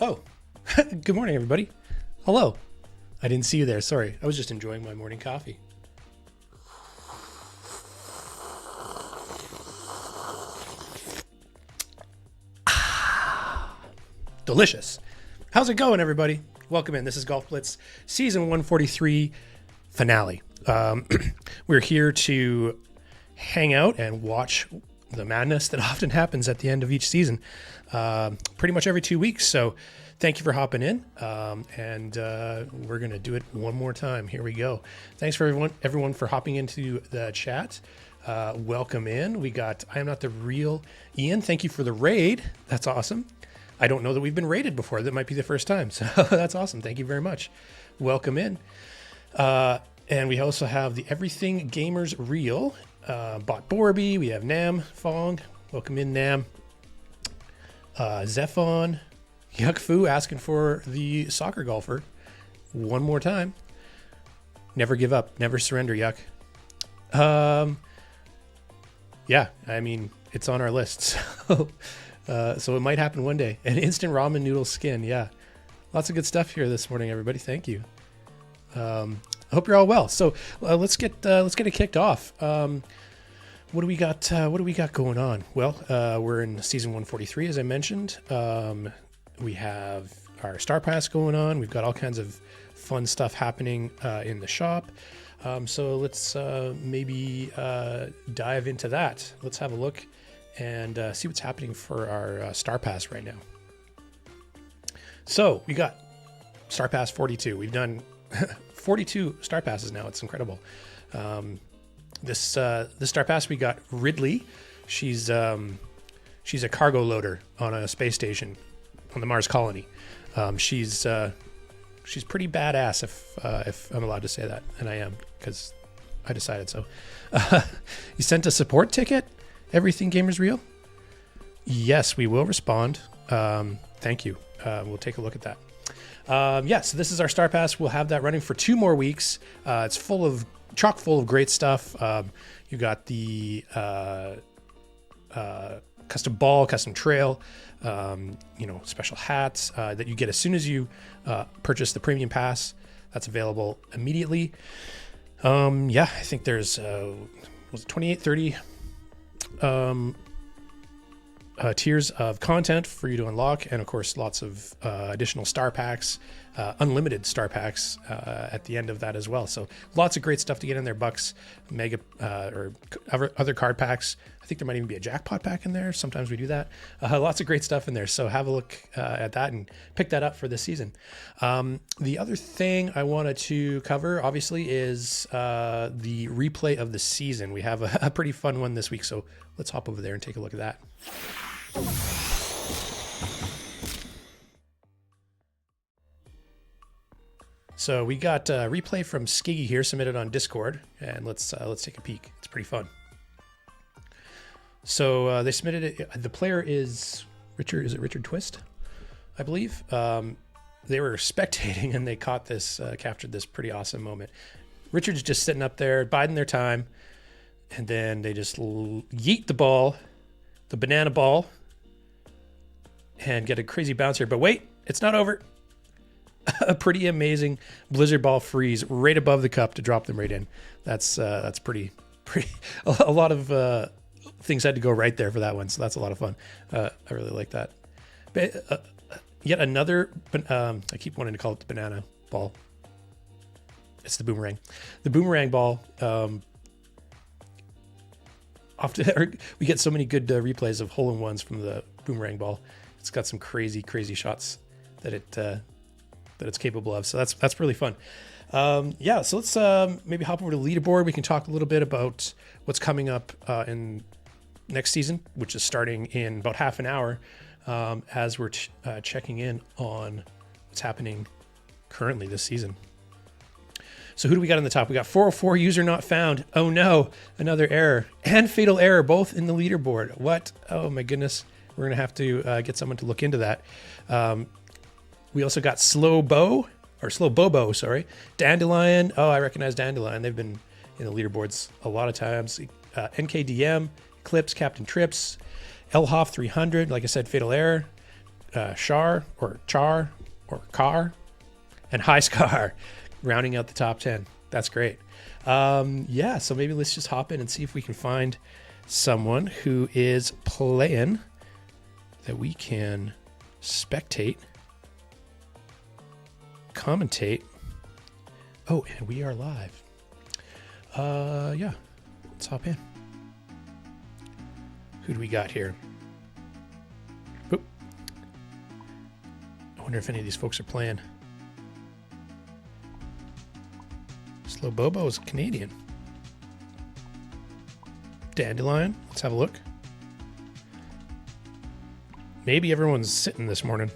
Oh, good morning, everybody. Hello. I didn't see you there. Sorry. I was just enjoying my morning coffee. Delicious. How's it going, everybody? Welcome in. This is Golf Blitz, season 143 finale. We're here to hang out and watch the madness that often happens at the end of each season, pretty much every 2 weeks. So thank you for hopping in, and we're going to do it one more time. Here we go. Thanks for everyone for hopping into the chat. Welcome in. We got I Am Not the Real Ian. Thank you for the raid. That's awesome. I don't know that we've been raided before. That might be the first time. So that's awesome. Thank you very much. Welcome in. And we also have the Everything Gamers Real, Bot Borby. We have Nam Fong. Welcome in, Nam. Zephon. Yuck Fu asking for the soccer golfer one more time. Never give up. Never surrender, Yuck. Yeah, I mean, it's on our list. So it might happen one day. An instant ramen noodle skin. Yeah. Lots of good stuff here this morning, everybody. Thank you. I hope you're all well. So let's get it kicked off. What do we got? What do we got going on? Well, we're in season 143, as I mentioned. We have our Star Pass going on. We've got all kinds of fun stuff happening in the shop. So let's maybe dive into that. Let's have a look and see what's happening for our Star Pass right now. So we got Star Pass 42. We've done 42 Star Passes now. It's incredible. This Star Pass, we got Ridley. She's a cargo loader on a space station on the Mars colony. She's pretty badass, if I'm allowed to say that, and I am, because I decided so. You sent a support ticket? Everything Gamers Real? Yes, we will respond. Thank you. We'll take a look at that. So this is our Star Pass. We'll have that running for 2 more weeks. It's chock full of great stuff. You got the custom ball, custom trail, special hats that you get as soon as you purchase the premium pass. That's available immediately. I think there's 28, 30 tiers of content for you to unlock, and of course lots of additional star packs, unlimited star packs at the end of that as well. So lots of great stuff to get in there. Bucks, mega or other card packs. I think there might even be a jackpot pack in there. Sometimes we do that. Lots of great stuff in there. So have a look at that and pick that up for this season. The other thing I wanted to cover, obviously, is the replay of the season. We have a pretty fun one this week. So let's hop over there and take a look at that. So we got a replay from Skiggy here, submitted on Discord, and let's take a peek. It's pretty fun. So they submitted it. The player is Richard. Is it Richard Twist? I believe. They were spectating and they caught this, captured this pretty awesome moment. Richard's just sitting up there, biding their time, and then they just yeet the ball, the banana ball, and get a crazy bounce here. But wait, it's not over. A pretty amazing blizzard ball freeze right above the cup to drop them right in. That's pretty. A lot of things had to go right there for that one, so that's a lot of fun. I really like that. But yet another. I keep wanting to call it the banana ball. It's the boomerang. The boomerang ball. Often we get so many good replays of hole-in-ones from the boomerang ball. It's got some crazy shots that it's capable of. So that's really fun. So let's maybe hop over to the leaderboard. We can talk a little bit about what's coming up in next season, which is starting in about half an hour, as we're checking in on what's happening currently this season. So who do we got on the top? We got 404 user not found. Oh no, another error and fatal error, both in the leaderboard. What? Oh my goodness. We're going to have to get someone to look into that. We also got Slow Bobo, sorry. Dandelion. Oh, I recognize Dandelion. They've been in the leaderboards a lot of times. NKDM, Eclipse, Captain Trips, Elhoff 300. Like I said, fatal error. Char or Char or Car, and High Scar rounding out the top 10. That's great. Yeah, so maybe let's just hop in and see if we can find someone who is playing that we can spectate, commentate. Oh, and we are live. Yeah, let's hop in. Who do we got here? Oop. I wonder if any of these folks are playing. Slow Bobo is Canadian. Dandelion, let's have a look. Maybe everyone's sitting this morning.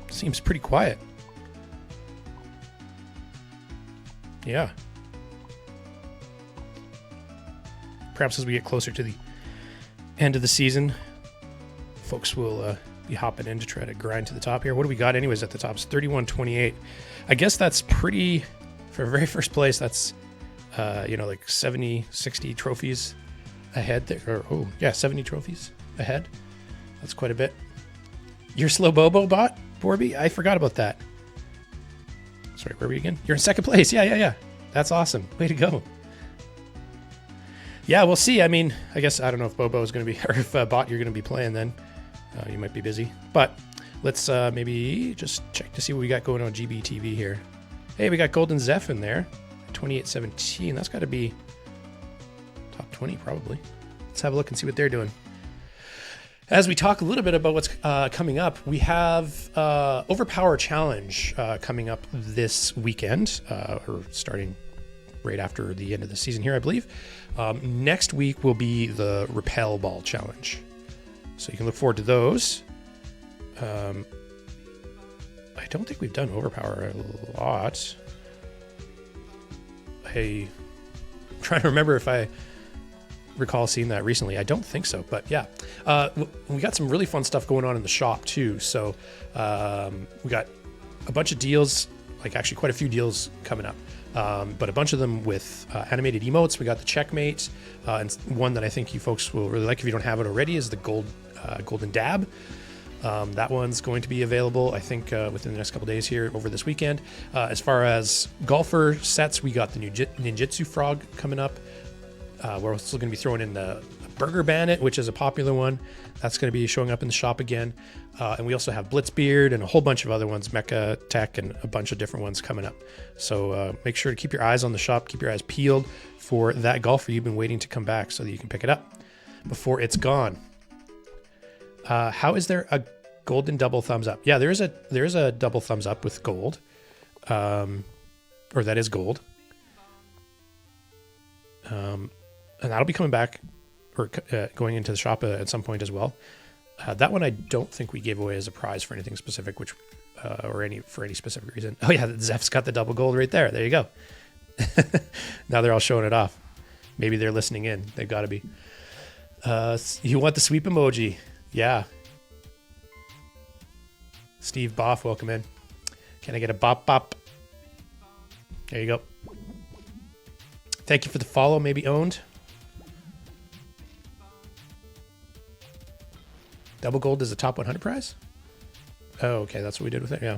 Seems pretty quiet. Yeah. Perhaps as we get closer to the end of the season, folks will be hopping in to try to grind to the top here. What do we got anyways at the top? It's 31-28. I guess that's pretty, for very first place, that's, like 70, 60 trophies ahead there. Or, oh, yeah, 70 trophies ahead. That's quite a bit. You're Slow Bobo bot, Borby? I forgot about that. Sorry, where were you again? You're in second place. Yeah. That's awesome. Way to go. Yeah, we'll see. I mean, I guess I don't know if Bobo is going to be, or if Bot you're going to be playing then. You might be busy. But let's maybe just check to see what we got going on GBTV here. Hey, we got Golden Zeph in there. 28-17. That's got to be top 20 probably. Let's have a look and see what they're doing. As we talk a little bit about what's coming up, we have Overpower Challenge coming up this weekend, or starting right after the end of the season here, I believe. Next week will be the Repel Ball Challenge. So you can look forward to those. I don't think we've done Overpower a lot. I'm trying to remember if I recall seeing that recently. I don't think so, but yeah. We got some really fun stuff going on in the shop too. So we got a bunch of deals, like actually quite a few deals coming up. But a bunch of them with animated emotes. We got the Checkmate, and one that I think you folks will really like if you don't have it already is the Golden Dab. That one's going to be available, I think, within the next couple days here over this weekend. As far as golfer sets, we got the new Ninjutsu Frog coming up. We're also going to be throwing in the Burger Bandit, which is a popular one. That's going to be showing up in the shop again. And we also have Blitzbeard and a whole bunch of other ones, Mecha Tech and a bunch of different ones coming up. So make sure to keep your eyes on the shop, keep your eyes peeled for that golfer you've been waiting to come back so that you can pick it up before it's gone. How is there a golden double thumbs up? Yeah, there is a double thumbs up with gold. Or that is gold. And that'll be coming back or going into the shop at some point as well. That one I don't think we gave away as a prize for anything specific, which or for any specific reason. Oh yeah, Zeph's got the double gold right there. There you go. Now they're all showing it off. Maybe they're listening in. They've got to be. You want the sweep emoji? Yeah. Steve Boff, welcome in. Can I get a bop bop? There you go. Thank you for the follow, maybe owned. Double gold is the top 100 prize? Oh, okay, that's what we did with it, yeah.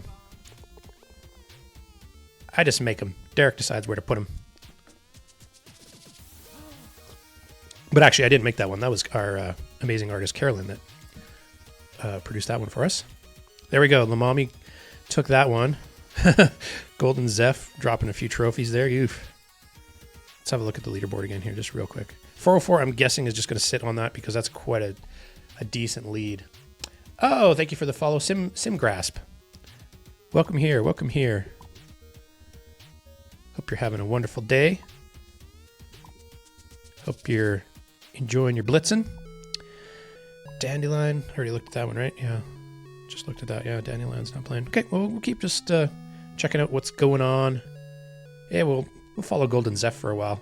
I just make them. Derek decides where to put them. But actually, I didn't make that one. That was our amazing artist, Carolyn, that produced that one for us. There we go. Lamami took that one. Golden Zeph dropping a few trophies there. Oof. Let's have a look at the leaderboard again here, just real quick. 404, I'm guessing, is just going to sit on that because that's quite a decent lead. Oh, thank you for the follow, Sim Grasp. Welcome here. Welcome here. Hope you're having a wonderful day. Hope you're enjoying your blitzing. Dandelion. I already looked at that one, right? Yeah. Just looked at that. Yeah, Dandelion's not playing. Okay, well, we'll keep just checking out what's going on. Yeah, we'll follow Golden Zeph for a while.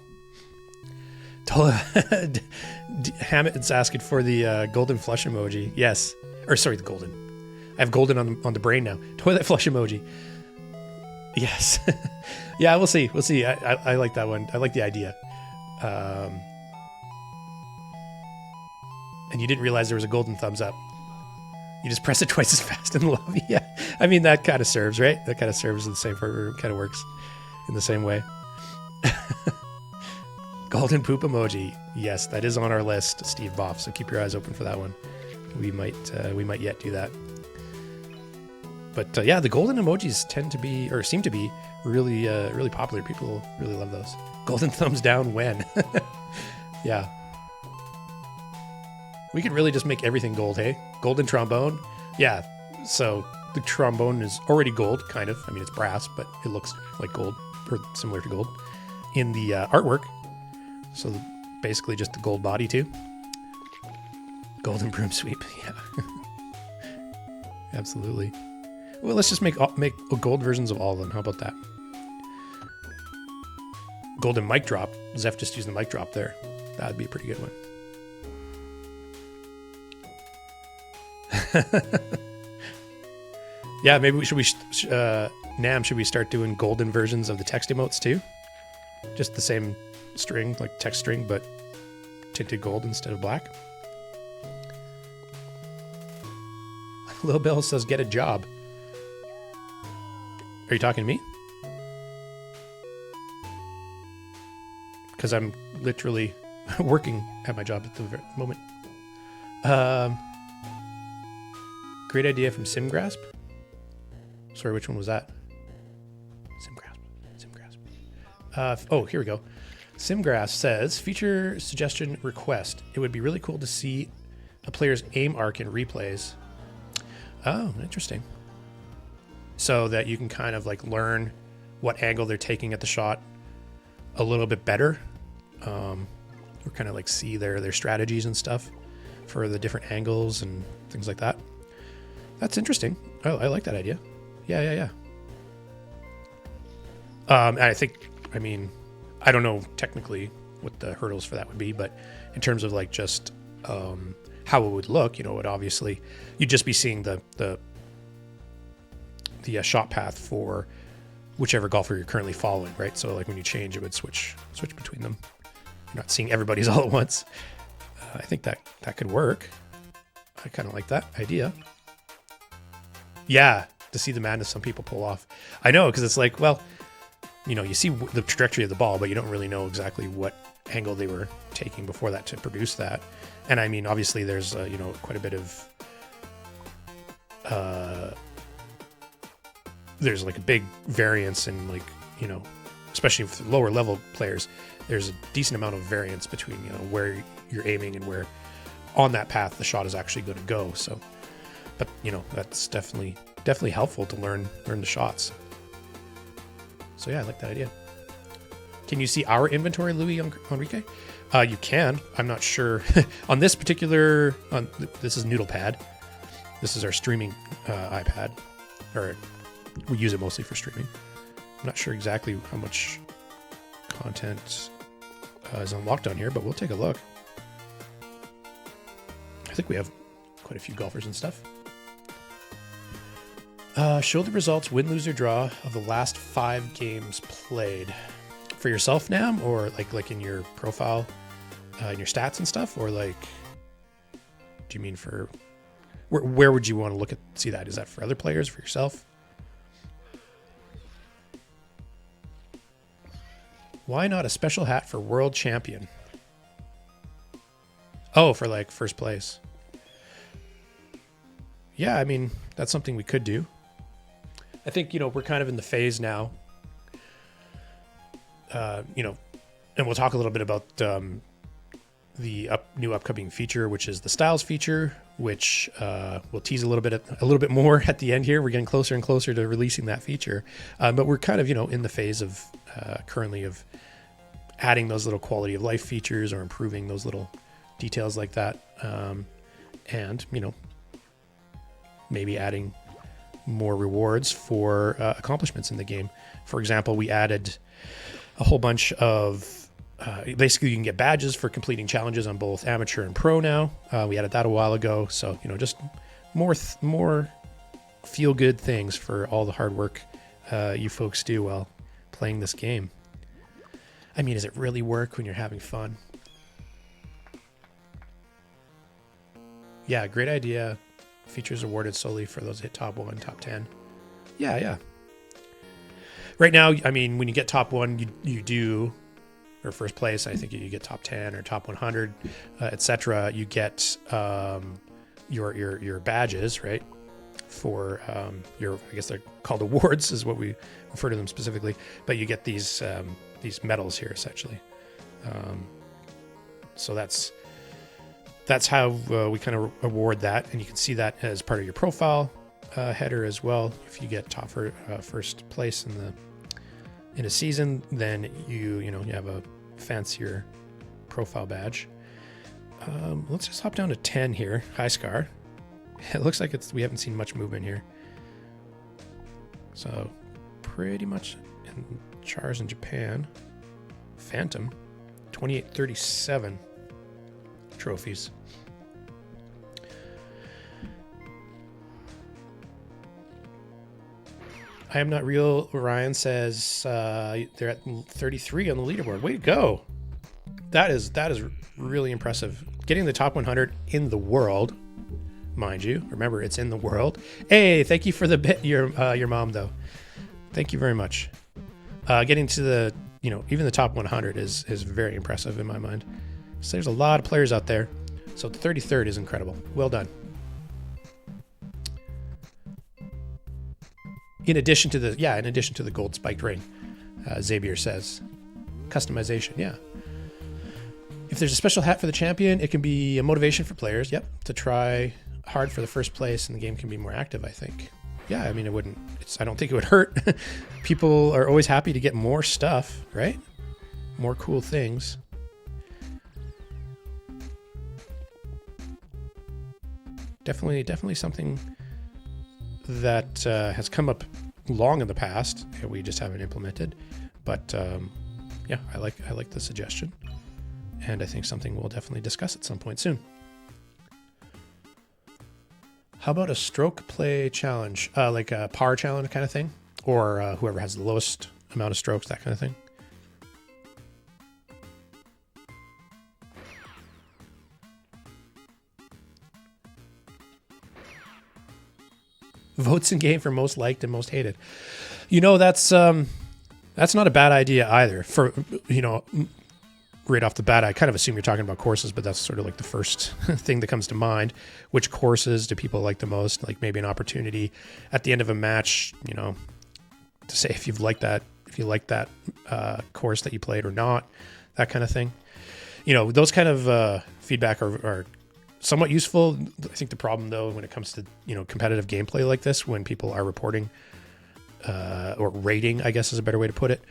Hammett's asking for the golden flush emoji. Yes. Or sorry, the golden. I have golden on the brain now. Toilet flush emoji. Yes. Yeah, we'll see. We'll see. I like that one. I like the idea. And you didn't realize there was a golden thumbs up. You just press it twice as fast in the lobby. Yeah, I mean, that kind of serves, right? That kind of serves the same, kind of works in the same way. Golden poop emoji. Yes, that is on our list, Steve Boff. So keep your eyes open for that one. We might yet do that. But yeah, the golden emojis tend to be, or seem to be, really really popular. People really love those. Golden thumbs down when. Yeah. We could really just make everything gold, hey? Golden trombone? Yeah. So the trombone is already gold, kind of. I mean, it's brass, but it looks like gold, or similar to gold, in the artwork. So basically just the gold body, too. Golden broom sweep, yeah. Absolutely. Well, let's just make gold versions of all of them. How about that? Golden mic drop. Zeph just used the mic drop there. That'd be a pretty good one. Yeah, maybe should we start doing golden versions of the text emotes too? Just the same string, like text string, but tinted gold instead of black. Lil Bill says, "Get a job." Are you talking to me? Because I'm literally working at my job at the moment. Great idea from SimGrasp. Sorry, which one was that? SimGrasp. Oh, here we go. SimGrasp says, feature suggestion request. It would be really cool to see a player's aim arc in replays. Oh, interesting. So that you can kind of like learn what angle they're taking at the shot a little bit better. Or kind of like see their strategies and stuff for the different angles and things like that. That's interesting. I like that idea. Yeah. I mean, I don't know technically what the hurdles for that would be, but in terms of like just how it would look, it would obviously, you'd just be seeing the shot path for whichever golfer you're currently following, right? So like when you change, it would switch between them. You're not seeing everybody's all at once. I think that could work. I kind of like that idea. Yeah, to see the madness some people pull off. I know, because it's like, well, you see the trajectory of the ball, but you don't really know exactly what angle they were taking before that to produce that. And I mean, obviously there's, quite a bit of, there's like a big variance in like, especially with lower level players, there's a decent amount of variance between, where you're aiming and where on that path the shot is actually going to go. So, but that's definitely helpful to learn the shots. So yeah, I like that idea. Can you see our inventory, Louis Enrique? You can. I'm not sure on this particular. This is Noodlepad. This is our streaming iPad, or we use it mostly for streaming. I'm not sure exactly how much content is unlocked on here, but we'll take a look. I think we have quite a few golfers and stuff. Show the results, win, lose, or draw of the last 5 games played. For yourself, Nam, or like in your profile, in your stats and stuff, or like, do you mean for where would you want to see that? Is that for other players, for yourself? Why not a special hat for world champion? Oh, for like first place. Yeah, I mean, that's something we could do. I think, we're kind of in the phase now, and we'll talk a little bit about the new upcoming feature, which is the styles feature, which we'll tease a little bit more at the end here. We're getting closer and closer to releasing that feature, but we're kind of, in the phase of currently of adding those little quality of life features or improving those little details like that, and maybe adding more rewards for accomplishments in the game. For example, we added a whole bunch of basically you can get badges for completing challenges on both amateur and pro now. We added that a while ago, so just more feel good things for all the hard work you folks do while playing this game. I mean, does it really work when you're having fun? Yeah, great idea Features awarded solely for those hit top 1, top 10. Yeah. Right now, I mean, when you get top 1, you do, or first place, I think you get top 10 or top 100, etc. You get your badges, right? For I guess they're called awards, is what we refer to them specifically. But you get these medals here, essentially. So that's how we kind of award that, and you can see that as part of your profile header as well. If you get top first place in a season, then you have a fancier profile badge. Let's just hop down to 10 here. Hi, Scar. It looks like we haven't seen much movement here. So pretty much in Chars in Japan. Phantom, 2837 trophies. I am not real. Ryan says they're at 33 on the leaderboard. Way to go! That is really impressive. Getting the top 100 in the world, mind you. Remember, it's in the world. Hey, thank you for the bit, your mom though. Thank you very much. Getting to the even the top 100 is very impressive in my mind. So there's a lot of players out there. So the 33rd is incredible. Well done. In addition to the gold spiked ring, Xavier says, customization. Yeah. If there's a special hat for the champion, it can be a motivation for players. Yep, to try hard for the first place, and the game can be more active, I think. Yeah, I mean, I don't think it would hurt. People are always happy to get more stuff, right? More cool things. Definitely something that has come up long in the past. We just haven't implemented. But yeah, I like the suggestion. And I think something we'll definitely discuss at some point soon. How about a stroke play challenge? Like a par challenge kind of thing? Or whoever has the lowest amount of strokes, that kind of thing? Votes in game for most liked and most hated. That's not a bad idea either. For, right off the bat, I kind of assume you're talking about courses, but that's sort of like the first thing that comes to mind. Which courses do people like the most? Like maybe an opportunity at the end of a match, to say if you like that course that you played or not, that kind of thing. Those kind of feedback are somewhat useful. I think the problem, though, when it comes to competitive gameplay like this, when people are reporting or rating, I guess is a better way to put it,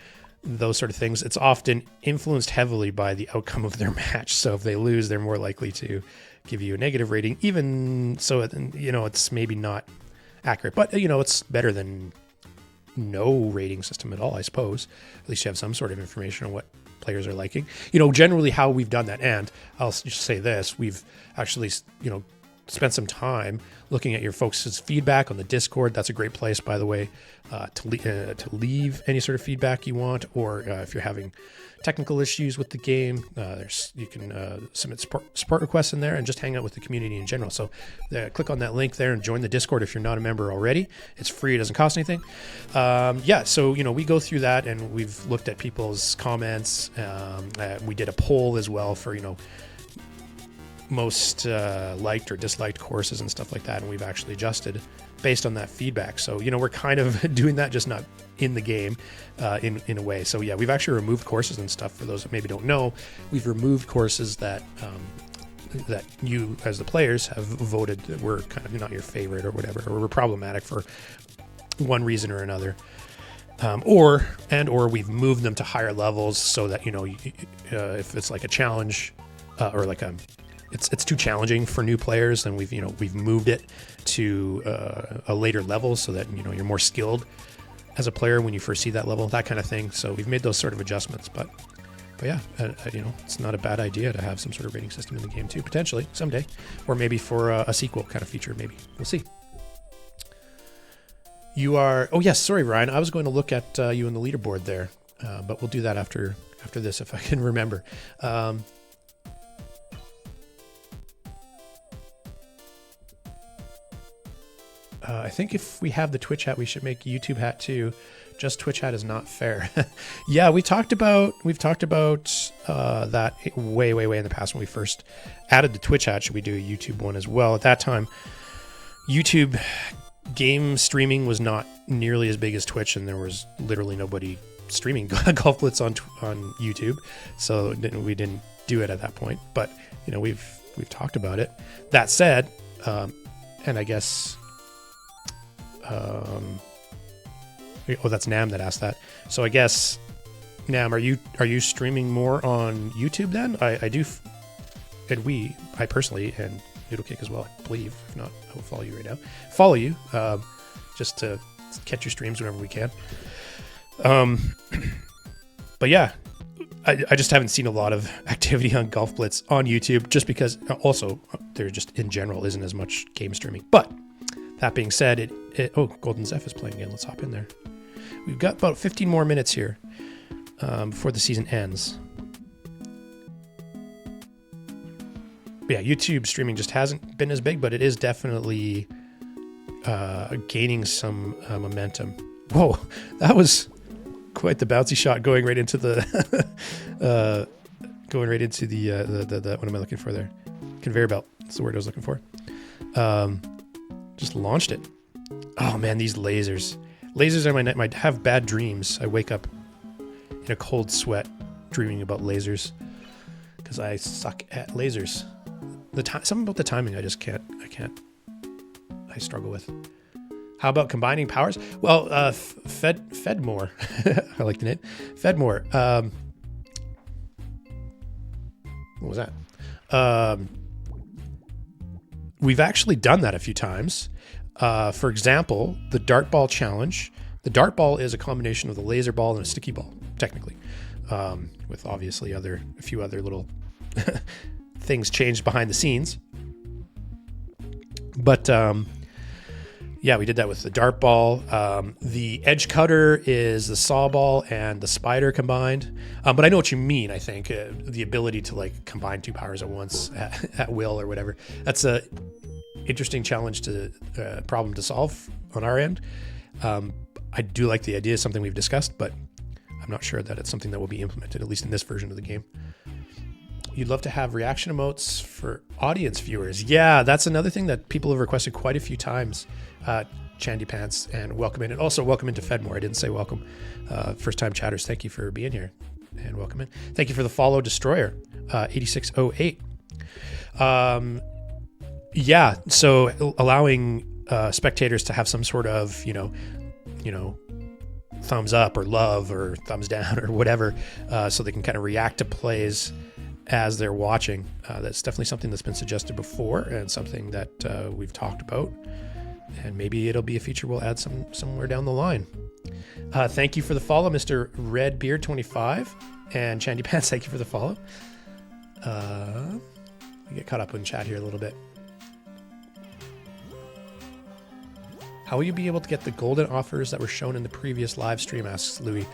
those sort of things, it's often influenced heavily by the outcome of their match. So if they lose, they're more likely to give you a negative rating, even so, it's maybe not accurate, but it's better than no rating system at all, I suppose. At least you have some sort of information on what players are liking. Generally how we've done that, and I'll just say this, we've actually, spent some time looking at your folks' feedback on the Discord. That's a great place, by the way, to leave any sort of feedback you want, or if you're having technical issues with the game, you can submit support requests in there and just hang out with the community in general. So click on that link there and join the Discord if you're not a member already. It's free. It doesn't cost anything. So, we go through that, and we've looked at people's comments. We did a poll as well for, most liked or disliked courses and stuff like that, and we've actually adjusted based on that feedback. So we're kind of doing that, just not in the game in a way. So yeah, we've actually removed courses and stuff. For those that maybe don't know, we've removed courses that you as the players have voted that were kind of not your favorite or whatever, or were problematic for one reason or another. Or we've moved them to higher levels so that if it's like a challenge or like it's too challenging for new players, then we've moved it to a later level so that you're more skilled as a player when you first see that level, that kind of thing. So we've made those sort of adjustments, but yeah, it's not a bad idea to have some sort of rating system in the game too, potentially someday, or maybe for a sequel kind of feature. Maybe we'll see. You are. Oh yes, sorry, Ryan. I was going to look at you in the leaderboard there, but we'll do that after this if I can remember. I think if we have the Twitch hat, we should make YouTube hat too. Just Twitch hat is not fair. Yeah, we've talked about that way in the past when we first added the Twitch hat. Should we do a YouTube one as well? At that time, YouTube game streaming was not nearly as big as Twitch, and there was literally nobody streaming Golf Blitz on YouTube, so we didn't do it at that point. But you know, we've talked about it. That said, and I guess. Oh, that's Nam that asked that. So I guess, Nam, are you streaming more on YouTube then? I do, and I personally, and Noodlecake as well, I believe. If not, I will follow you right now. Follow you, just to catch your streams whenever we can. But yeah, I just haven't seen a lot of activity on Golf Blitz on YouTube, just because also there just in general isn't as much game streaming. But that being said, oh, Golden Zeph is playing again. Let's hop in there. We've got about 15 more minutes here before the season ends. But yeah, YouTube streaming just hasn't been as big, but it is definitely gaining some momentum. Whoa, that was quite the bouncy shot going right into the what am I looking for there? Conveyor belt. That's the word I was looking for. Just launched it. Oh man, these lasers. Lasers are my night. Might have bad dreams. I wake up in a cold sweat dreaming about lasers because I suck at lasers. Something about the timing I just can't. I struggle with. How about combining powers? Well, Fedmore. I like the name. Fedmore. What was that? We've actually done that a few times. For example, the dart ball challenge. The dart ball is a combination of the laser ball and a sticky ball, technically, with obviously a few other little things changed behind the scenes. But yeah, we did that with the dart ball. The edge cutter is the saw ball and the spider combined. But I know what you mean. I think the ability to like combine two powers at once at will or whatever. That's a interesting challenge to problem to solve on our end. I do like the idea, something we've discussed, but I'm not sure that it's something that will be implemented, at least in this version of the game. You'd love to have reaction emotes for audience viewers. Yeah, that's another thing that people have requested quite a few times. Chandy Pants, and welcome in. And also welcome into Fedmore. I didn't say welcome. First time chatters, thank you for being here and welcome in. Thank you for the follow, Destroyer 8608. Yeah, so allowing spectators to have some sort of, you know, thumbs up or love or thumbs down or whatever, so they can kind of react to plays as they're watching. That's definitely something that's been suggested before and something that we've talked about. And maybe it'll be a feature we'll add somewhere down the line. Thank you for the follow, Mr. Redbeard25. And Chandy Pants, thank you for the follow. We get caught up in chat here a little bit. How will you be able to get the golden offers that were shown in the previous live stream, asks Louis.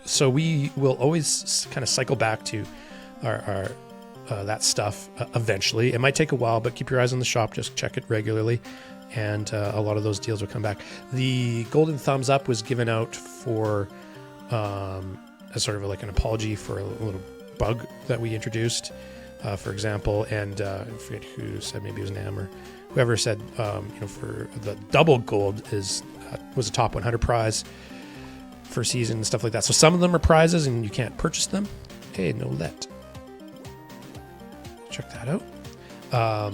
So we will always kind of cycle back to our that stuff eventually. It might take a while, but keep your eyes on the shop. Just check it regularly, and a lot of those deals will come back. The golden thumbs up was given out for as sort of like an apology for a little bug that we introduced, for example. And I forget who said, maybe it was Nam or whoever said, for the double gold was a top 100 prize for season and stuff like that. So some of them are prizes and you can't purchase them. Hey, no let. Check that out.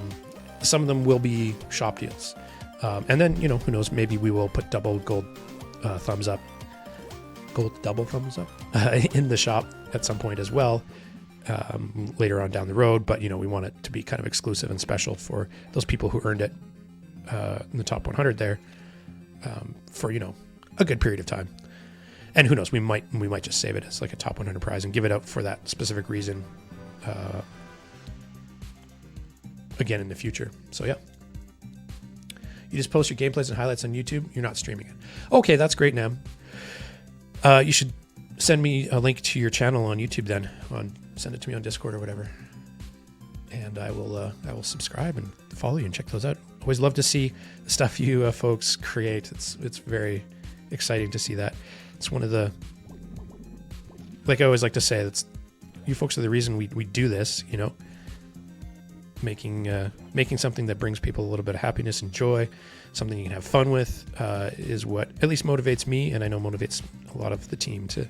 Some of them will be shop deals. And then, who knows, maybe we will put double gold thumbs up, gold double thumbs up in the shop at some point as well, later on down the road. But, we want it to be kind of exclusive and special for those people who earned it in the top 100 there for, a good period of time. And who knows, we might just save it as like a top 100 prize and give it out for that specific reason again in the future. So yeah, you just post your gameplays and highlights on YouTube. You're not streaming it. Okay, that's great, Nam. You should send me a link to your channel on YouTube then. Send it to me on Discord or whatever, and I will subscribe and follow you and check those out always love to see the stuff you folks create. It's very exciting to see that. It's one of the, like I always like to say, that's you folks are the reason we do this, you know, making something that brings people a little bit of happiness and joy, something you can have fun with, is what at least motivates me, and I know motivates a lot of the team to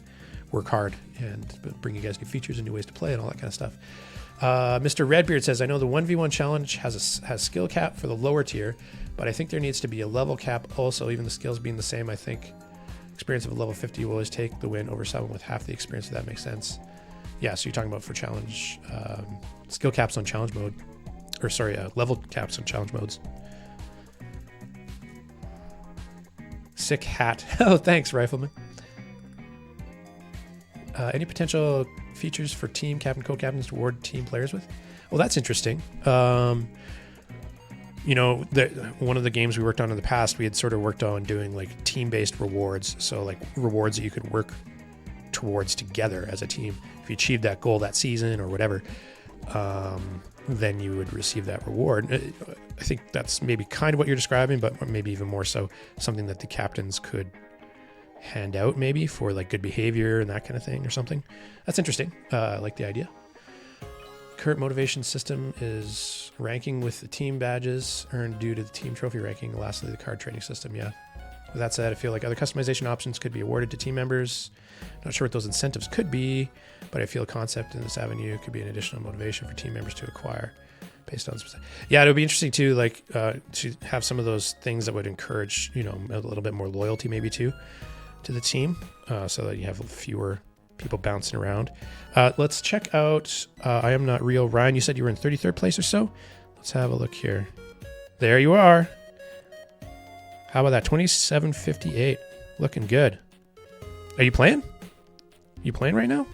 work hard and bring you guys new features and new ways to play and all that kind of stuff. Mr. Redbeard says, I know the 1v1 challenge has skill cap for the lower tier, but I think there needs to be a level cap also, even the skills being the same. I think experience of a level 50 will always take the win over someone with half the experience, if that makes sense. Yeah, so you're talking about for challenge, skill caps on challenge mode, or sorry, level caps on challenge modes. Sick hat. Oh, thanks, Rifleman. Any potential features for team captain, co-captains to reward team players with? Well, that's interesting. You know, one of the games we worked on in the past, we had sort of worked on doing like team-based rewards. So like rewards that you could work towards together as a team. If you achieved that goal that season or whatever, then you would receive that reward. I think that's maybe kind of what you're describing, but maybe even more so something that the captains could hand out maybe for like good behavior and that kind of thing or something. That's interesting. I like the idea. Current motivation system is ranking with the team badges earned due to the team trophy ranking. Lastly, the card trading system. Yeah. With that said, I feel like other customization options could be awarded to team members. Not sure what those incentives could be, but I feel a concept in this avenue could be an additional motivation for team members to acquire based on specific. Yeah, it would be interesting too, like to have some of those things that would encourage, you know, a little bit more loyalty maybe too to the team, so that you have fewer people bouncing around. Let's check out I Am Not Real. Ryan, you said you were in 33rd place or so. Let's have a look here. There you are. How about that? 2758. Looking good. Are you playing? You playing right now?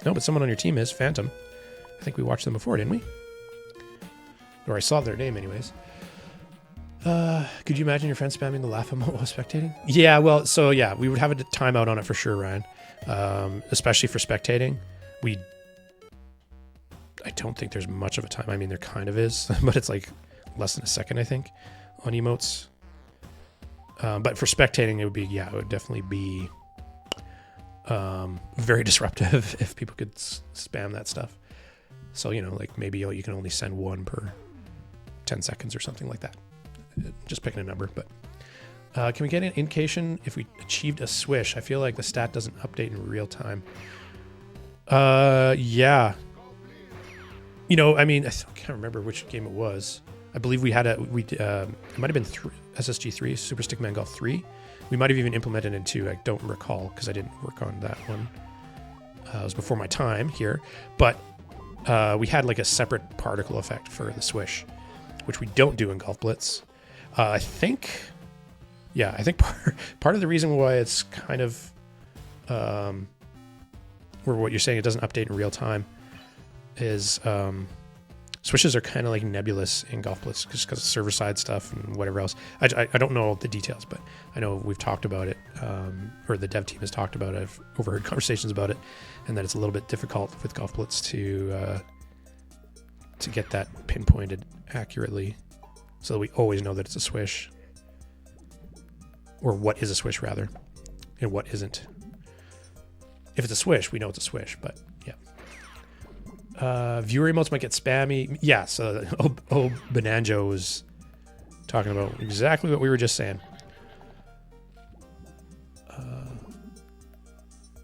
No, but someone on your team is. Phantom. I think we watched them before, didn't we? Or I saw their name anyways. Could you imagine your friend spamming the laugh emote while spectating? Yeah, well, so yeah, we would have a timeout on it for sure, Ryan. Especially for spectating. I don't think there's much of a time. I mean, there kind of is, but it's like less than a second, I think, on emotes. But for spectating, it would definitely be very disruptive if people could spam that stuff. So, you know, like maybe you can only send one per 10 seconds or something like that. Just picking a number, but can we get an indication if we achieved a swish? I feel like the stat doesn't update in real time. Yeah. You know, I mean, I can't remember which game it was. I believe we had it might have been SSG3, Super Stickman Golf 3. We might have even implemented it in 2. I don't recall because I didn't work on that one. It was before my time here, but we had like a separate particle effect for the swish, which we don't do in Golf Blitz. I think part of the reason why it's kind of, or what you're saying, it doesn't update in real time, is swishes are kind of like nebulous in Golf Blitz just because of server side stuff and whatever else. I don't know the details, but I know we've talked about it, or the dev team has talked about it. I've overheard conversations about it, and that it's a little bit difficult with Golf Blitz to get that pinpointed accurately, so that we always know that it's a swish, or what is a swish rather, and what isn't. If it's a swish, we know it's a swish, but yeah. Viewer emotes might get spammy. Yeah, so Bonanjo was talking about exactly what we were just saying.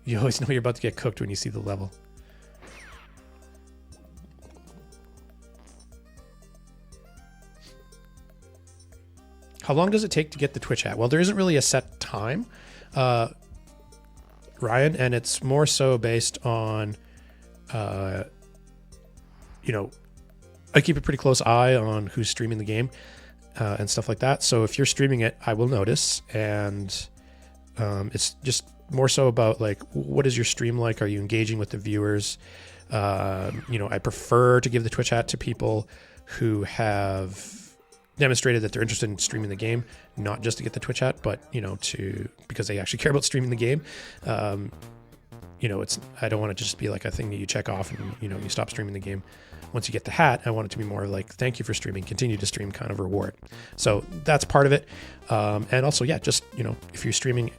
You always know you're about to get cooked when you see the level. How long does it take to get the Twitch hat? Well, there isn't really a set time, Ryan, and it's more so based on, you know, I keep a pretty close eye on who's streaming the game and stuff like that. So if you're streaming it, I will notice, and it's just more so about like, what is your stream like? Are you engaging with the viewers? You know, I prefer to give the Twitch hat to people who have demonstrated that they're interested in streaming the game, not just to get the Twitch hat, but, you know, because they actually care about streaming the game. You know, I don't want it to just be like a thing that you check off and, you know, you stop streaming the game. once you get the hat, I want it to be more like, thank you for streaming, continue to stream kind of reward. So that's part of it. And also, yeah, just, if you're streaming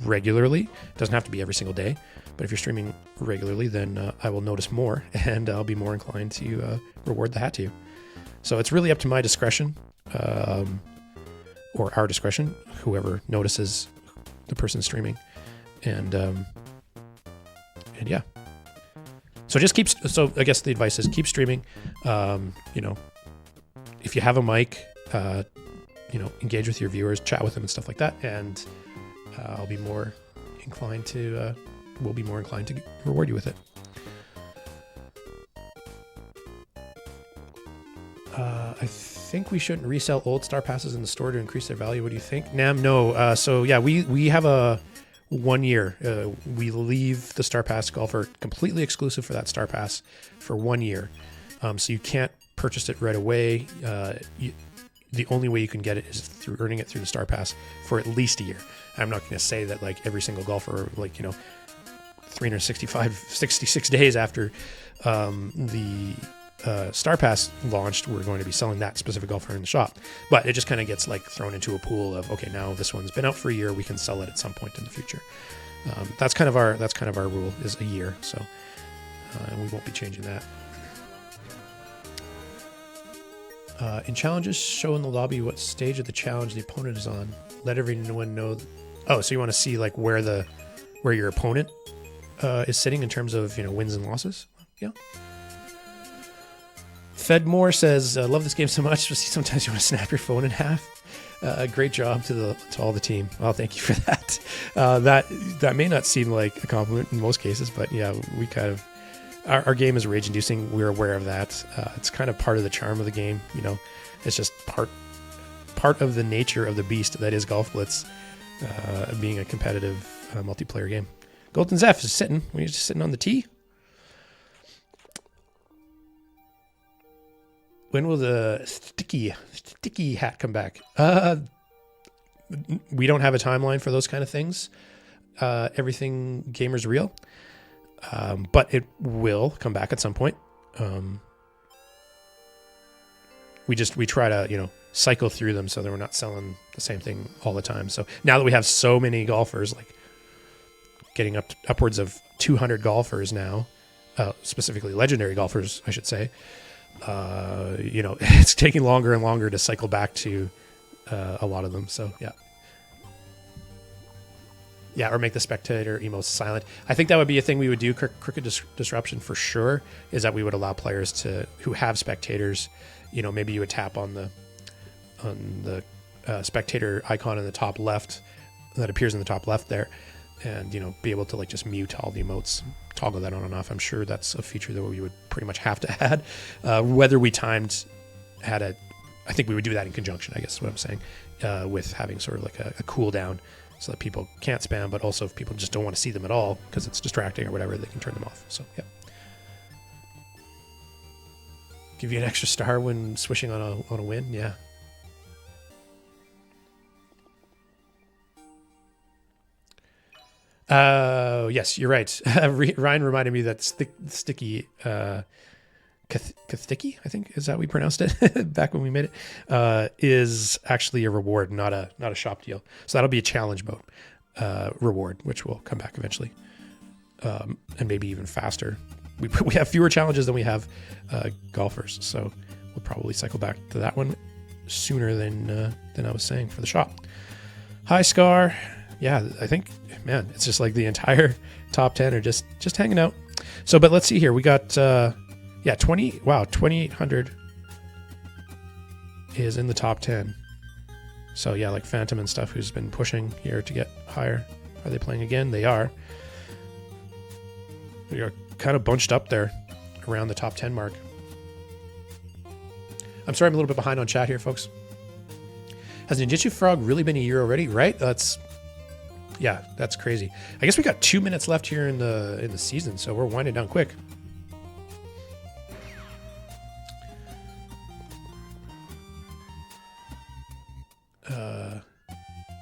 regularly, it doesn't have to be every single day, but if you're streaming regularly, then I will notice more and I'll be more inclined to reward the hat to you. So it's really up to my discretion, or our discretion, whoever notices the person streaming. And yeah. So just so I guess the advice is keep streaming. If you have a mic, engage with your viewers, chat with them and stuff like that. And we'll be more inclined to reward you with it. I think we shouldn't resell old star passes in the store to increase their value. What do you think? Nam, no. So yeah, we have a 1 year. We leave the Star Pass golfer completely exclusive for that Star Pass for 1 year. So you can't purchase it right away. The only way you can get it is through earning it through the Star Pass for at least a year. I'm not going to say that like every single golfer, 66 days after the Star Pass launched, we're going to be selling that specific golfer in the shop. But it just kind of gets like thrown into a pool of, okay, now this one's been out for a year, we can sell it at some point in the future. That's kind of our rule, is a year. So and we won't be changing that. In challenges, show in the lobby what stage of the challenge the opponent is on. Let everyone know. Oh, so you want to see like where your opponent is sitting in terms of wins and losses? Yeah. Fedmore says, "Love this game so much. Sometimes you want to snap your phone in half." Great job to all the team. Well, thank you for that. That may not seem like a compliment in most cases, but yeah, we kind of our game is rage-inducing. We're aware of that. It's kind of part of the charm of the game. It's just part of the nature of the beast that is Golf Blitz, being a competitive multiplayer game. Golden Zeph is sitting. We're just sitting on the tee. When will the sticky hat come back? We don't have a timeline for those kind of things. Everything gamer's real. But it will come back at some point. We try to, cycle through them so that we're not selling the same thing all the time. So now that we have so many golfers, like getting upwards of 200 golfers now, specifically legendary golfers, I should say, it's taking longer and longer to cycle back to a lot of them. So yeah, or make the spectator emotes silent. I think that would be a thing we would do. Crooked Disruption for sure is that we would allow players who have spectators. Maybe you would tap on the spectator icon in the top left that appears in the top left there, and be able to like just mute all the emotes, toggle that on and off. I'm sure that's a feature that we would pretty much have to add. Whether we I think we would do that in conjunction, I guess is what I'm saying, with having sort of like a cooldown so that people can't spam, but also if people just don't want to see them at all because it's distracting or whatever, they can turn them off. So yeah. Give you an extra star when swishing on a win, yeah. Yes, you're right. Ryan reminded me that sticky Kathiki, I think is how we pronounced it back when we made it, is actually a reward, not a shop deal. So that'll be a challenge mode reward, which will come back eventually, and maybe even faster. We have fewer challenges than we have golfers, so we'll probably cycle back to that one sooner than I was saying for the shop. Hi, Scar. Yeah, I think, man, it's just like the entire top 10 are just hanging out. So, but let's see here. We got, 2,800 is in the top 10. So yeah, like Phantom and stuff, who's been pushing here to get higher. Are they playing again? They are. We are kind of bunched up there around the top 10 mark. I'm sorry I'm a little bit behind on chat here, folks. Has Ninjitsu Frog really been a year already? Right? That's crazy. I guess we got 2 minutes left here in the season, so we're winding down quick.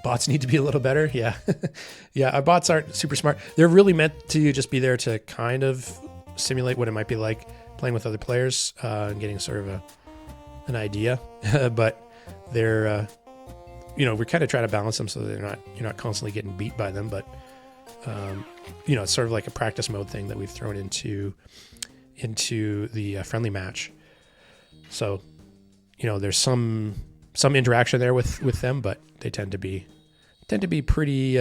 Bots need to be a little better. Yeah. Yeah, our bots aren't super smart. They're really meant to just be there to kind of simulate what it might be like playing with other players and getting sort of an idea. But they're, we kind of try to balance them so that you're not constantly getting beat by them. But it's sort of like a practice mode thing that we've thrown into the friendly match. So, there's some interaction there with them, but they tend to be pretty,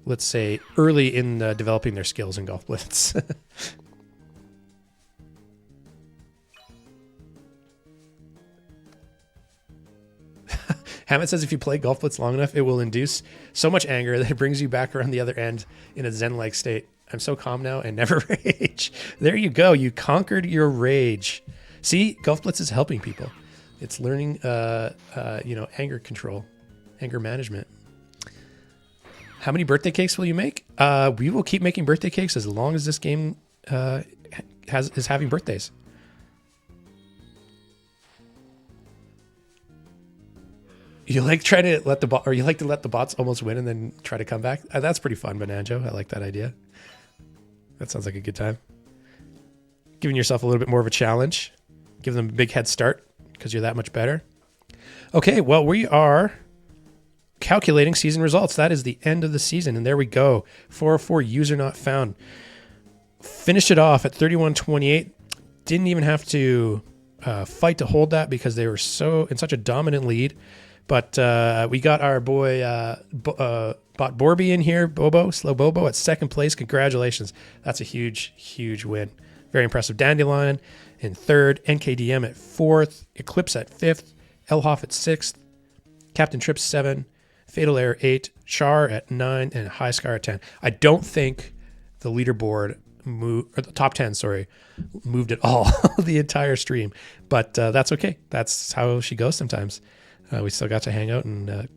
let's say, early in developing their skills in Golf Blitz. Hammett says if you play Golf Blitz long enough, it will induce so much anger that it brings you back around the other end in a zen-like state. I'm so calm now and never rage. There you go. You conquered your rage. See, Golf Blitz is helping people. It's learning, anger control, anger management. How many birthday cakes will you make? We will keep making birthday cakes as long as this game is having birthdays. You like try to let the bot, or you like to let the bots almost win and then try to come back. That's pretty fun, Bananjo. I like that idea. That sounds like a good time. Giving yourself a little bit more of a challenge. Give them a big head start because you're that much better. Okay, well, we are calculating season results. That is the end of the season, and there we go. 404 user not found. Finished it off at 31-28. Didn't even have to fight to hold that because they were in such a dominant lead. But we got our boy Bot Borby in here, Slow Bobo at second place. Congratulations. That's a huge, huge win. Very impressive. Dandelion in third, NKDM at fourth, Eclipse at fifth, Elhoff at sixth, Captain Trips 7, Fatal Air 8, Char at 9, and High Scar at 10. I don't think the leaderboard moved, or the top 10, moved at all the entire stream. But that's okay. That's how she goes sometimes. We still got to hang out and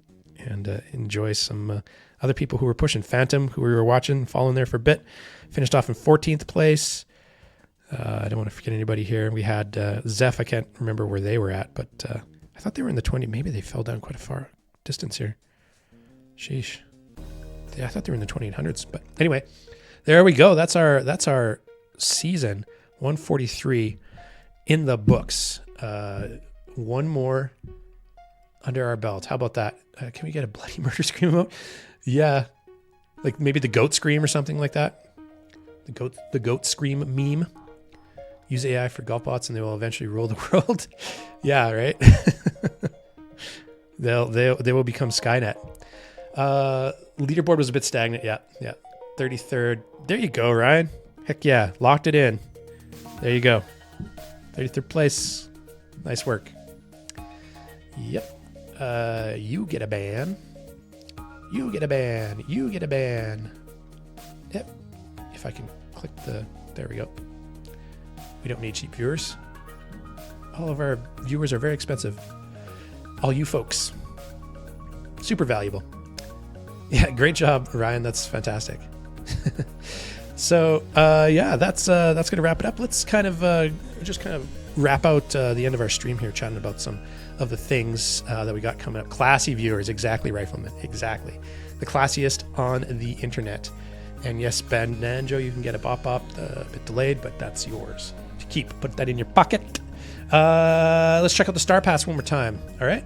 enjoy some other people who were pushing. Phantom, who we were watching, following there for a bit. Finished off in 14th place. I don't want to forget anybody here. We had Zeph. I can't remember where they were at, but I thought they were in the 20. Maybe they fell down quite a far distance here. Sheesh. Yeah, I thought they were in the 2800s. But anyway, there we go. That's our season 143 in the books. One more under our belt. How about that? Can we get a bloody murder scream emote? Yeah. Like maybe the goat scream or something like that. The goat scream meme. Use AI for golf bots and they will eventually rule the world. Yeah, right? They will become Skynet. Leaderboard was a bit stagnant. Yeah. 33rd. There you go, Ryan. Heck yeah. Locked it in. There you go. 33rd place. Nice work. Yep. You get a ban. You get a ban. You get a ban. Yep. If I can click there we go. We don't need cheap viewers. All of our viewers are very expensive. All you folks. Super valuable. Yeah, great job, Ryan. That's fantastic. So, that's going to wrap it up. Let's kind of wrap out the end of our stream here, chatting about some of the things that we got coming up. Classy viewers, exactly, Rifleman, exactly. The classiest on the internet. And yes, Ben Nanjo, you can get a bop, a bit delayed, but that's yours to keep. Put that in your pocket. Let's check out the Star Pass one more time, all right?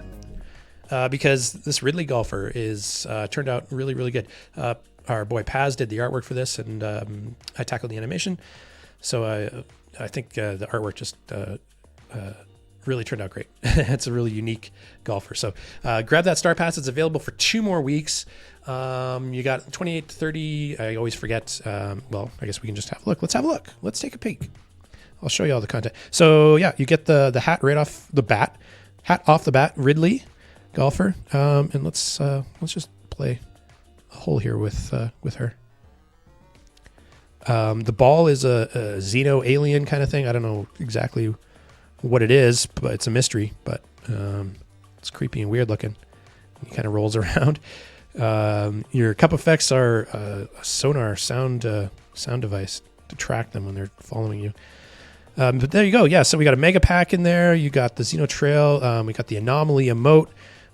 Because this Ridley golfer is turned out really, really good. Our boy Paz did the artwork for this, and I tackled the animation. So I think the artwork just really turned out great. It's a really unique golfer. So grab that Star Pass. It's available for 2 more weeks. You got 28 to 30. I always forget. Well, I guess we can just have a look. Let's have a look. Let's take a peek. I'll show you all the content. So yeah, you get the hat right off the bat. Hat off the bat, Ridley golfer. And let's just play a hole here with her. The ball is a Xeno alien kind of thing. I don't know exactly what it is, but it's a mystery. But it's creepy and weird looking. It kind of rolls around. Your cup effects are a sonar sound device to track them when they're following you. But there you go. Yeah, so we got a mega pack in there. You got the Xeno Trail. We got the anomaly emote.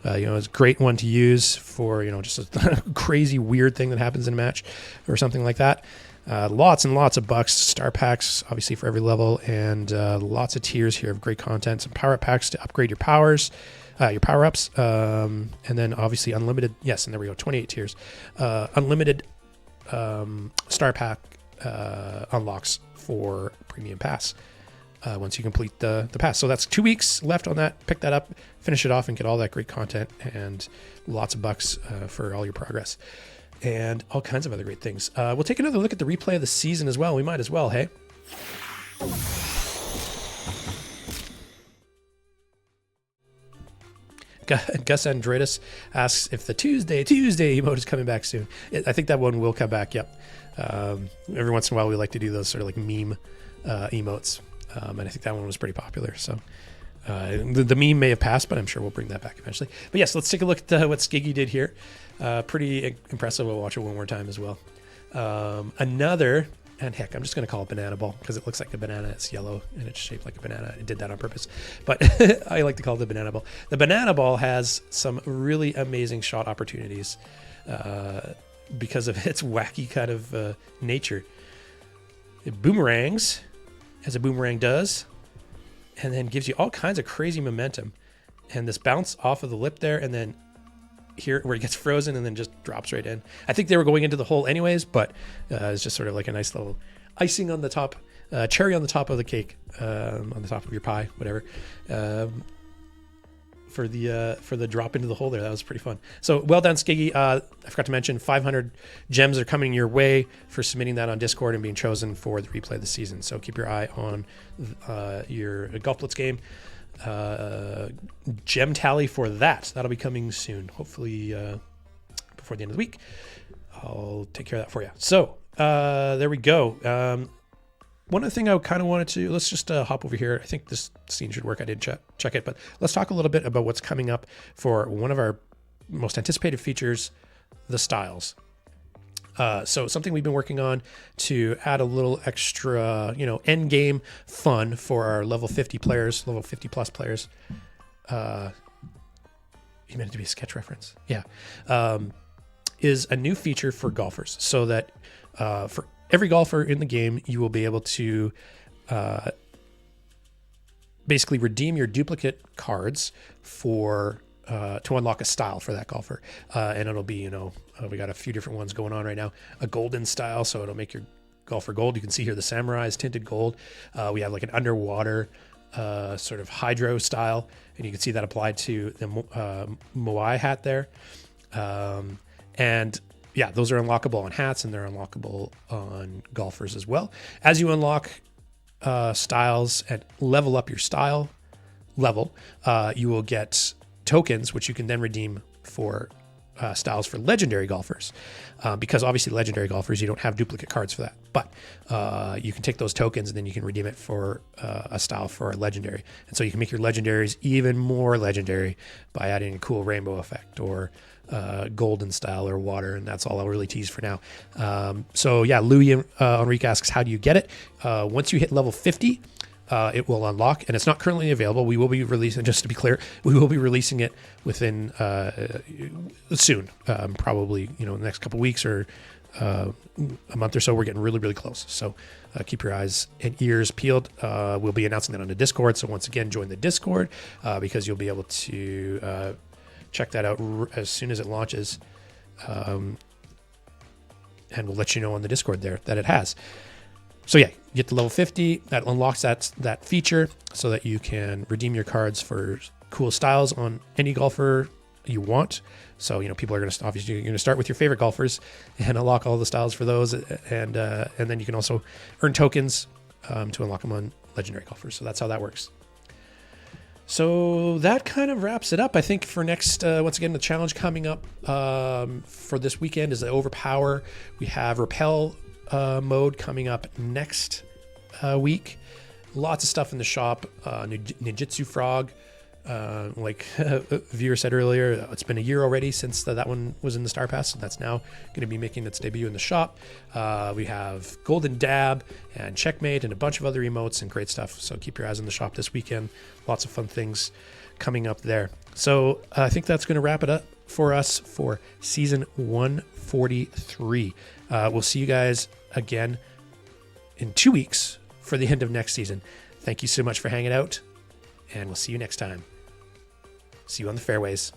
It's a great one to use for just a crazy weird thing that happens in a match or something like that. Lots and lots of bucks, star packs, obviously for every level, and lots of tiers here of great content. Some power packs to upgrade your powers, your power-ups, and then obviously unlimited. Yes, and there we go, 28 tiers. Unlimited star pack unlocks for premium pass once you complete the pass. So that's 2 weeks left on that. Pick that up, finish it off, and get all that great content and lots of bucks for all your progress and all kinds of other great things. We'll take another look at the replay of the season as well. We might as well, hey? Gus Andreas asks if the Tuesday emote is coming back soon. I think that one will come back, yep. Every once in a while we like to do those sort of like meme emotes. And I think that one was pretty popular. So the meme may have passed, but I'm sure we'll bring that back eventually. But yes, let's take a look at what Skiggy did here. Pretty impressive. We'll watch it one more time as well. Another, and heck, I'm just going to call it banana ball because it looks like a banana. It's yellow and it's shaped like a banana. I did that on purpose, but I like to call it the banana ball. The banana ball has some really amazing shot opportunities because of its wacky kind of nature. It boomerangs, as a boomerang does, and then gives you all kinds of crazy momentum. And this bounce off of the lip there, and then here where it gets frozen and then just drops right in. I think they were going into the hole anyways, but it's just sort of like a nice little icing on the top, cherry on the top of the cake, on the top of your pie, whatever. For the drop into the hole there. That was pretty fun. So well done, Skiggy. I forgot to mention 500 gems are coming your way for submitting that on Discord and being chosen for the replay of the season. So keep your eye on your Golf Blitz game. Gem tally for that. That'll be coming soon. Hopefully before the end of the week. I'll take care of that for you. So there we go. One other thing I kind of wanted to, let's just hop over here. I think this scene should work. I didn't check it, but let's talk a little bit about what's coming up for one of our most anticipated features, the styles. So something we've been working on to add a little extra, end game fun for our level 50 players, level 50 plus players. You meant it to be a sketch reference. Yeah. Is a new feature for golfers so that for every golfer in the game, you will be able to basically redeem your duplicate cards for to unlock a style for that golfer. And it'll be, we got a few different ones going on right now. A golden style, so it'll make your golfer gold. You can see here the samurai is tinted gold. We have like an underwater sort of hydro style, and you can see that applied to the Moai hat there. And yeah, those are unlockable on hats, and they're unlockable on golfers as well. As you unlock styles and level up your style level, you will get tokens, which you can then redeem for styles for legendary golfers. Because obviously legendary golfers, you don't have duplicate cards for that. But you can take those tokens and then you can redeem it for a style for a legendary. And so you can make your legendaries even more legendary by adding a cool rainbow effect or golden style or water, and that's all I'll really tease for now. So yeah, Louis Enrique asks, how do you get it? Once you hit level 50, it will unlock, and it's not currently available. We will be releasing, just to be clear, we will be releasing it within soon, probably the next couple weeks or a month or so. We're getting really, really close. So keep your eyes and ears peeled. We'll be announcing that on the Discord. So once again, join the Discord because you'll be able to check that out as soon as it launches. And we'll let you know on the Discord there that it has. So yeah, you get to level 50, that unlocks that feature so that you can redeem your cards for cool styles on any golfer you want. So, people are going to, obviously you're going to start with your favorite golfers and unlock all the styles for those. And then you can also earn tokens to unlock them on legendary golfers. So that's how that works. So that kind of wraps it up. I think for next, once again, the challenge coming up for this weekend is the Overpower. We have Repel mode coming up next week. Lots of stuff in the shop. Ninjutsu Frog, like a viewer said earlier, it's been a year already since that one was in the Star Pass, so that's now going to be making its debut in the shop. We have Golden Dab and Checkmate and a bunch of other emotes and great stuff, so keep your eyes on the shop this weekend. Lots of fun things coming up there. So I think that's going to wrap it up for us for season 143. We'll see you guys again in 2 weeks for the end of next season. Thank you so much for hanging out, and we'll see you next time. See you on the fairways.